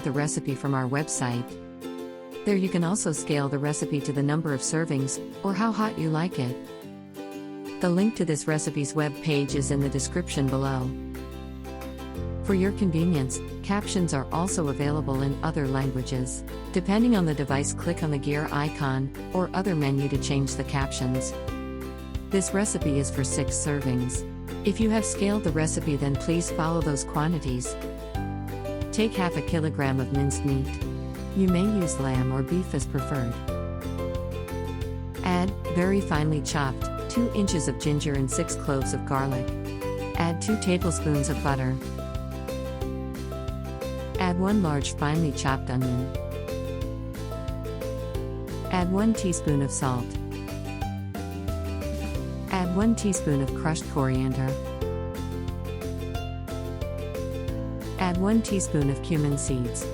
the recipe from our website. There you can also scale the recipe to the number of servings, or how hot you like it. The link to this recipe's web page is in the description below. For your convenience, captions are also available in other languages. Depending on the device, click on the gear icon or other menu to change the captions. This recipe is for 6 servings. If you have scaled the recipe, then please follow those quantities. Take half a kilogram of minced meat. You may use lamb or beef as preferred. Add, very finely chopped, 2 inches of ginger and 6 cloves of garlic. Add 2 tablespoons of butter. Add 1 large finely chopped onion. Add 1 teaspoon of salt. Add 1 teaspoon of crushed coriander. Add 1 teaspoon of cumin seeds.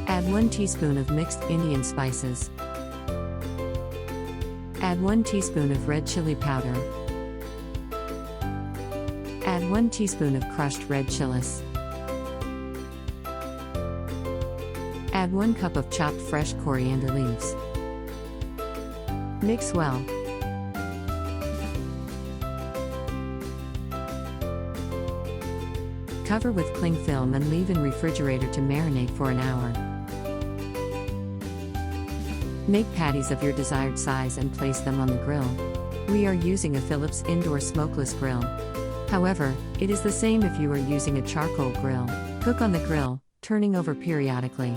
Add 1 teaspoon of mixed Indian spices. Add 1 teaspoon of red chili powder. Add 1 teaspoon of crushed red chilies. Add 1 cup of chopped fresh coriander leaves. Mix well. Cover with cling film and leave in refrigerator to marinate for an hour. Make patties of your desired size and place them on the grill. We are using a Philips indoor smokeless grill. However, it is the same if you are using a charcoal grill. Cook on the grill, turning over periodically.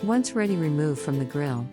Once ready, remove from the grill.